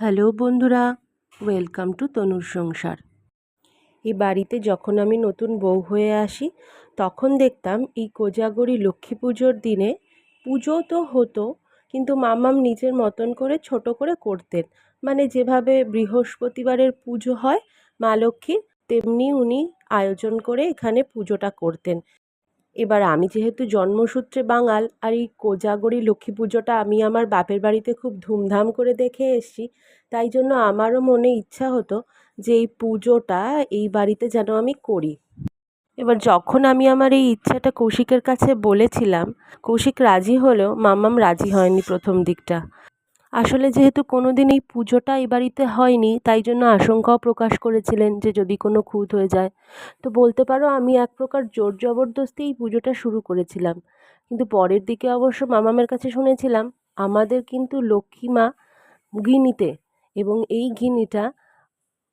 Hello বন্ধুরা, welcome to তনুর সংসার। এই বাড়িতে যখন আমি নতুন বউ হয়ে আসি তখন দেখতাম এই কোজাগরী লক্ষ্মী পুজোর দিনে পুজো তো হতো, কিন্তু মাম্মাম নিজের মতন করে ছোট করে করতেন। মানে যেভাবে বৃহস্পতিবারের পুজো হয় মা লক্ষ্মীর, তেমনি উনি আয়োজন করে এখানে পুজোটা করতেন। এবার আমি যেহেতু জন্মসূত্রে বাঙাল, আর এই কোজাগরী লক্ষ্মী পুজোটা আমি আমার বাপের বাড়িতে খুব ধুমধাম করে দেখে এসেছি, তাই জন্য আমারও মনে ইচ্ছা হতো যে এই পুজোটা এই বাড়িতে যেন আমি করি। এবার যখন আমি আমার এই ইচ্ছাটা কৌশিকের কাছে বলেছিলাম, কৌশিক রাজি হলেও মাম্মাম রাজি হয়নি প্রথম দিকটা। আসলে যেহেতু কোনোদিন এই পুজোটা এই বাড়িতে হয়নি, তাই জন্য আশঙ্কাও প্রকাশ করেছিলেন যে যদি কোনো খুঁত হয়ে যায়। তো বলতে পারো আমি এক প্রকার জোর জবরদস্তি এই পুজোটা শুরু করেছিলাম। কিন্তু পরের দিকে অবশ্য মামামের কাছে শুনেছিলাম আমাদের কিন্তু লক্ষ্মী মা গিনিতে, এবং এই গিনিটা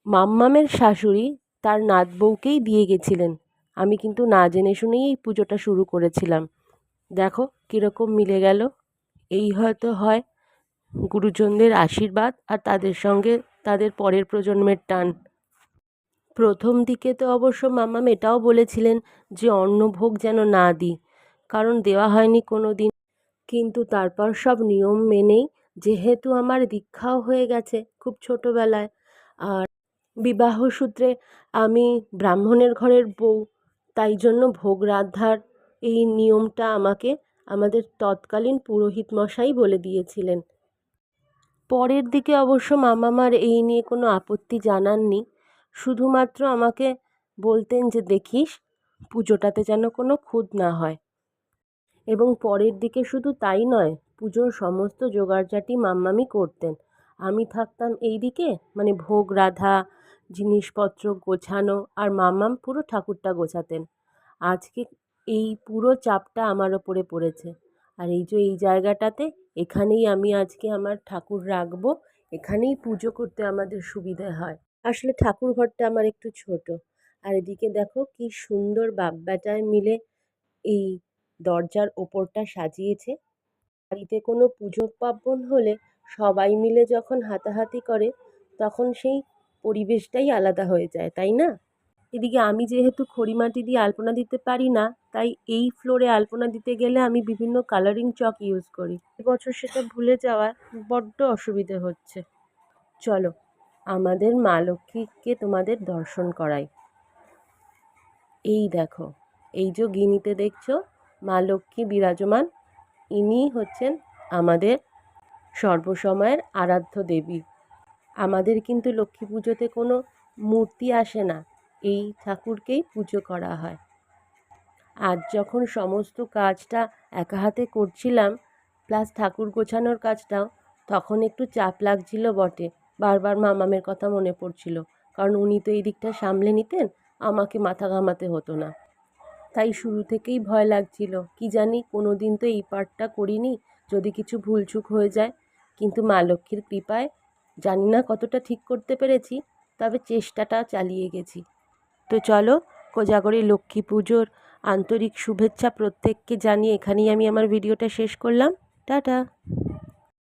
মাম্মামের শাশুড়ি তার নাত বউকেই দিয়ে গেছিলেন। আমি কিন্তু না জেনে শুনেই এই পুজোটা শুরু করেছিলাম। দেখো কীরকম মিলে গেল। এই হয়তো হয় গুরুজনদের আশীর্বাদ, আর তাদের সঙ্গে তাদের পরের প্রজন্মের টান। প্রথম দিকে তো অবশ্য মাম্মাম এটাও বলেছিলেন যে অন্নভোগ যেন না দিই, কারণ দেওয়া হয়নি কোনো দিন। কিন্তু তারপর সব নিয়ম মেনেই, যেহেতু আমার দীক্ষাও হয়ে গেছে খুব ছোটোবেলায়, আর বিবাহসূত্রে আমি ব্রাহ্মণের ঘরের বউ, তাই জন্য ভোগ রান্ধার এই নিয়মটা আমাকে আমাদের তৎকালীন পুরোহিত মশাই বলে দিয়েছিলেন। পরের দিকে অবশ্য মামামার এই নিয়ে কোনো আপত্তি জানাননি, শুধুমাত্র আমাকে বলতেন যে দেখিস পুজোটাতে যেন কোনো খুঁত না হয়। এবং পরের দিকে শুধু তাই নয়, পুজোর সমস্ত জোগাড়জাটি মাম্মামই করতেন। আমি থাকতাম এই দিকে, মানে ভোগ রাধা, জিনিসপত্র গোছানো, আর মাম্মাম পুরো ঠাকুরটা গোছাতেন। আজকে এই পুরো চাপটা আমার ওপরে পড়েছে। আর এই যে এই জায়গাটাতে, এখানেই আমি আজকে আমার ঠাকুর রাখবো, এখানেই পুজো করতে আমাদের সুবিধে হয়। আসলে ঠাকুর ঘরটা আমার একটু ছোট। আর এদিকে দেখো কি সুন্দর বাপ-বেটায় মিলে এই দরজার ওপরটা সাজিয়েছে। বাড়িতে কোনো পুজো পার্বণ হলে সবাই মিলে যখন হাতাহাতি করে, তখন সেই পরিবেশটাই আলাদা হয়ে যায়, তাই না? এদিকে আমি যেহেতু খড়িমাটি দিয়ে আলপনা দিতে পারি না, তাই এই ফ্লোরে আলপনা দিতে গেলে আমি বিভিন্ন কালারিং চক ইউজ করি। এবছর সেটা ভুলে যাওয়ায় বড্ড অসুবিধে হচ্ছে। চলো আমাদের মা লক্ষ্মীকে তোমাদের দর্শন করাই। এই দেখো, এই যে গিনিতে দেখছো মা লক্ষ্মী বিরাজমান, ইনি হচ্ছেন আমাদের সর্বসময়ের আরাধ্য দেবী। আমাদের কিন্তু লক্ষ্মী পুজোতে কোনো মূর্তি আসে না, এই ঠাকুরকেই পুজো করা হয়। আজ যখন সমস্ত কাজটা একা হাতে করছিলাম, প্লাস ঠাকুর গোছানোর কাজটাও, তখন একটু চাপ লাগছিল বটে। বারবার মামামের কথা মনে পড়ছিল, কারণ উনি তো এই দিকটা সামলে নিতেন, আমাকে মাথা ঘামাতে হতো না। তাই শুরু থেকেই ভয় লাগছিল, কি জানি কোনো দিন তো এই পার্টটা করিনি, যদি কিছু ভুলচুক হয়ে যায়। কিন্তু মা লক্ষ্মীর কৃপায় জানি না কতটা ঠিক করতে পেরেছি, তবে চেষ্টাটা চালিয়ে গেছি। তো চলো, কোজাগরী লক্ষ্মী পুজোর আন্তরিক শুভেচ্ছা প্রত্যেককে জানিয়ে এখানেই আমি আমার ভিডিওটা শেষ করলাম। টাটা।